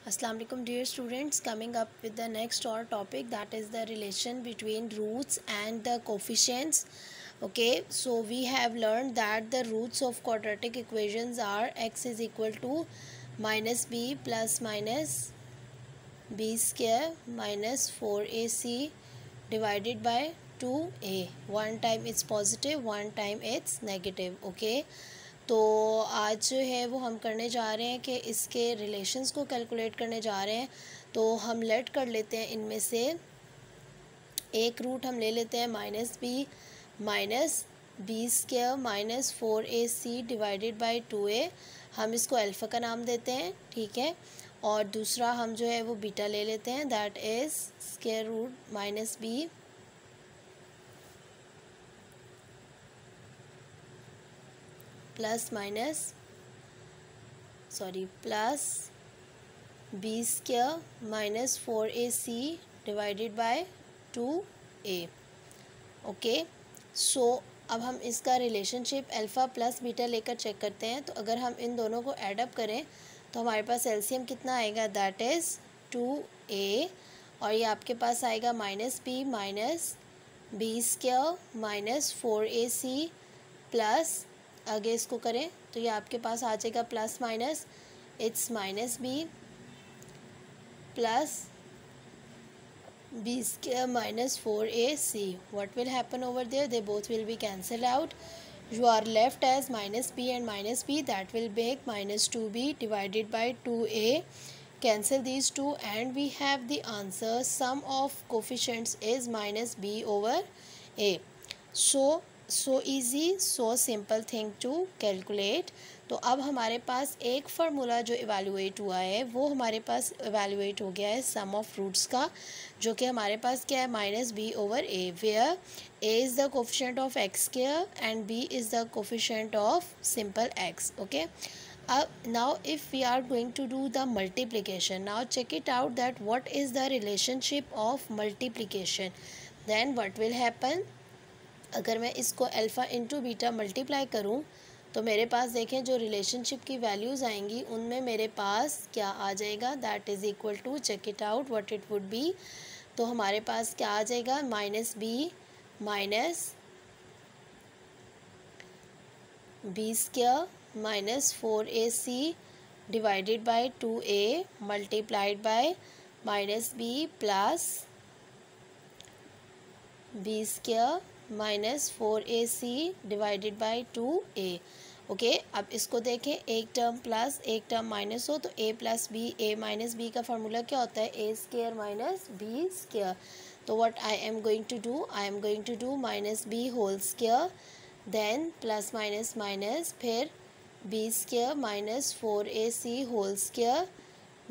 Assalamu alaikum dear students, coming up with the next our topic, that is the relation between roots and the coefficients. Okay, so we have learned that the roots of quadratic equations are x is equal to minus b plus minus b square minus 4ac divided by 2a. One time it's positive, one time it's negative. Okay, तो आज जो है वो हम करने जा रहे हैं कि इसके रिलेशंस को कैलकुलेट करने जा रहे हैं। तो हम लेट कर लेते हैं, इनमें से एक रूट हम ले लेते हैं minus b square minus 4ac divided by 2a। हम इसको अल्फ़ा का नाम देते हैं, ठीक है। और दूसरा हम जो है वो बीटा ले लेते हैं, that is square root minus B plus B square minus 4ac divided by 2a। Okay, so अब हम इसका रिलेशनशिप अल्फ़ा प्लस बीटा लेकर चेक करते हैं। तो अगर हम इन दोनों को ऐड अप करें तो हमारे पास एलसीएम कितना आएगा, दैट इज़ 2a, और ये आपके पास आएगा minus b square minus 4ac plus, आगे इसको करें तो ये आपके पास आ जाएगा plus minus, it's minus B plus B square minus 4ac. What will happen over there? They both will be cancelled out. You are left as minus b and minus b, that will make minus 2b divided by 2a. Cancel these two and we have the answer. Sum of coefficients is minus b over a. So easy, so simple thing to calculate. तो अब हमारे पास एक formula जो evaluate हुआ है वो हमारे पास evaluate हो गया है सम ऑफ रूट्स का, जो कि हमारे पास क्या है, minus b over a, where a is the coefficient of x square and b is the coefficient of simple x. Okay, now if we are going to do the multiplication, now check it out that what is the relationship of multiplication. Then what will happen, अगर मैं इसको alpha into beta multiply करूँ तो मेरे पास देखें जो relationship की values आएंगी उनमें मेरे पास क्या आ जाएगा, that is equal to, check it out what it would be. तो हमारे पास क्या आ जाएगा, b square minus 4ac divided by 2a multiplied by minus B plus B square minus 4ac divided by 2a. Okay, अब इसको देखें, एक टर्म प्लस एक टर्म माइनस हो तो a plus b, a minus b का फार्मूला क्या होता है, a square minus b square. तो what I am going to do minus B whole square then plus minus फिर B square minus 4ac whole square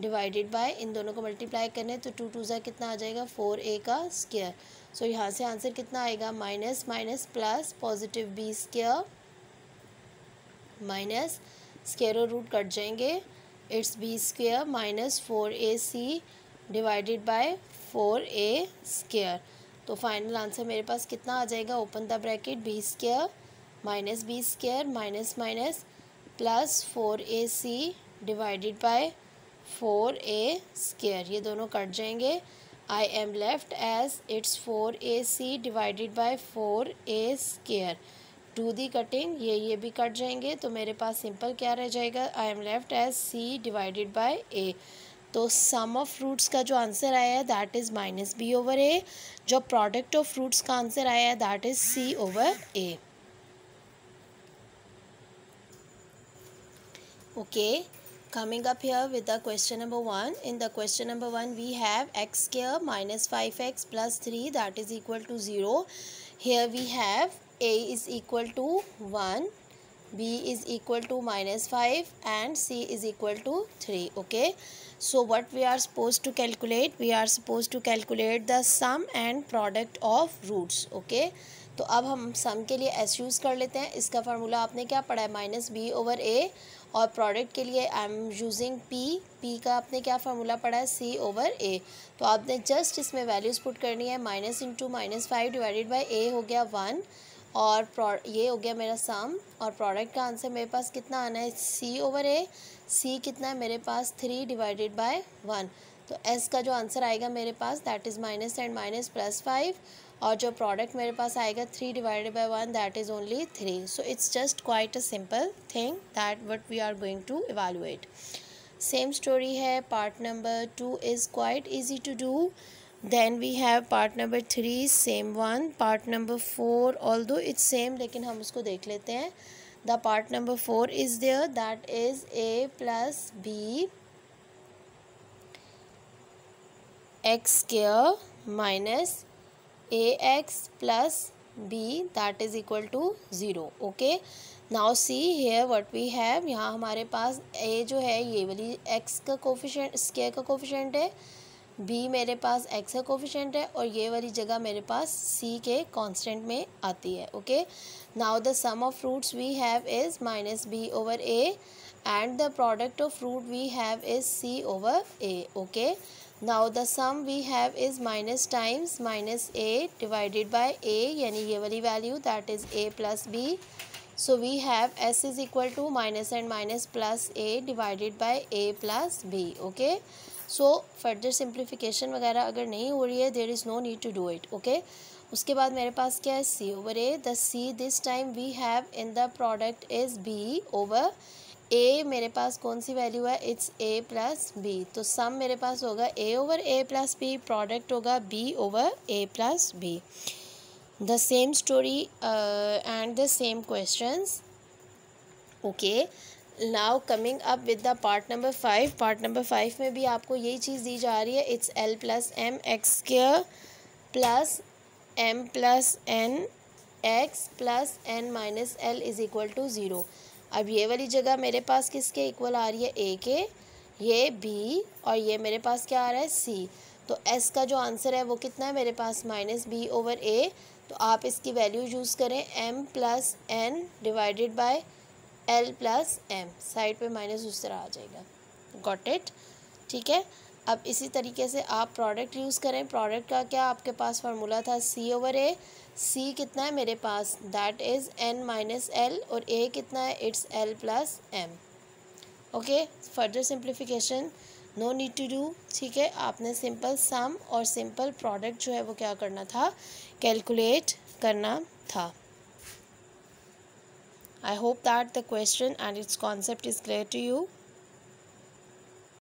divided by, इन दोनों को multiply करने तो 2 2 कितना आ जाएगा, 4a का स्क्वायर. सो यहाँ से आंसर कितना आएगा, minus plus positive B square minus square root cut जाएंगे, it's B square minus 4ac divided by 4a square. तो फाइनल आंसर मेरे पास कितना आ जाएगा, open the bracket, B square minus plus 4ac divided by 4a square. ये दोनों cut जाएंगे, I am left as it's 4ac divided by 4a square. Do the cutting, ये भी कट जाएंगे तो मेरे पास सिंपल क्या रह जाएगा, I am left as c divided by a. तो सम ऑफ रूट्स का जो आंसर आया है that is minus b over a, जो प्रोडक्ट ऑफ रूट्स का आंसर आया है that is c over a. Okay, coming up here with the question number 1. In the question number 1 we have x square minus 5x plus 3 that is equal to 0. Here we have a is equal to 1, b is equal to minus 5 and c is equal to 3. Okay, so what we are supposed to calculate, we are supposed to calculate the sum and product of roots. Okay, तो अब हम सम के लिए S use कर लेते हैं. इसका formula आपने क्या पढ़ा है, माइनस बी ओवर ए, और प्रोडक्ट के लिए आई एम यूजिंग पी का आपने क्या फार्मूला पढ़ा है, सी ओवर ए. तो आपने जस्ट इसमें वैल्यूज़ पुट करनी है, minus into minus 5 divided by A हो गया 1 और ये हो गया मेरा सम, और प्रोडक्ट का आंसर मेरे पास कितना आना है, सी ओवर ए। सी कितना है मेरे पास, 3 डिवाइडेड बाय 1। तो एस का जो आंसर आएगा मेरे पास that is minus and minus +5, और जो प्रोडक्ट मेरे पास आएगा 3 divided by 1 that is only 3। So it's just quite a simple thing that what we are going to evaluate. Same story है, part number 2 is quite easy to do. Then we have part number 3, same one. Part number 4, although it's same, लेकिन हम उसको देख लेते हैं. The part number 4 is there, that is a plus b x square minus ax plus b that is equal to 0. Okay. Now see here what we have. यहाँ हमारे पास a जो है ये वाली x का कोफिशिएंट, स्क्वायर का coefficient है, b मेरे पास x का कोफिशिएंट है, और ये वाली जगह मेरे पास c के कांस्टेंट में आती है. Okay. Now the sum of roots we have is minus b over a and the product of root we have is c over a. Okay. Now the sum we have is minus times minus a divided by a, यानी ये वाली वैल्यू that is a plus b. So we have s is equal to minus and minus plus a divided by a plus b. Okay. So further simplification वगैरह अगर नहीं हो रही है, there is no need to do it. Okay. उसके बाद मेरे पास क्या है, c over a. The c this time we have in the product is b over a. मेरे पास कौन सी वैल्यू है, it's a plus b. तो सम मेरे पास होगा a over a plus b, product होगा b over a plus b. The same story and the same questions. Okay. Now coming up with the part number 5. Part number 5 में भी आपको यही चीज़ दी जा रही है. It's l plus m x square plus m plus n x plus n minus l is equal to 0. अब ये वाली जगह मेरे पास किसके इक्वल आ रही है, a के, ये b, और ये मेरे पास क्या आ रहा है, c. तो s का जो आंसर है वो कितना है मेरे पास, माइनस b ओवर a. तो आप इसकी वैल्यू यूज़ करें m plus n divided by l plus m. Side पे माइनस उस तरह आ जाएगा. Got it. ठीक है. अब इसी तरीके से आप प्रोडक्ट यूज़ करें. प्रोडक्ट का क्या आपके पास फार्मूला था, c ओवर a. c कितना है मेरे पास, that is n minus l, और a कितना है, it's l plus m. Okay. Further simplification no need to do. ठीक है. आपने सिंपल सम और सिंपल प्रोडक्ट जो है वो क्या करना था, कैलकुलेट करना था. I hope that the question and its concept is clear to you.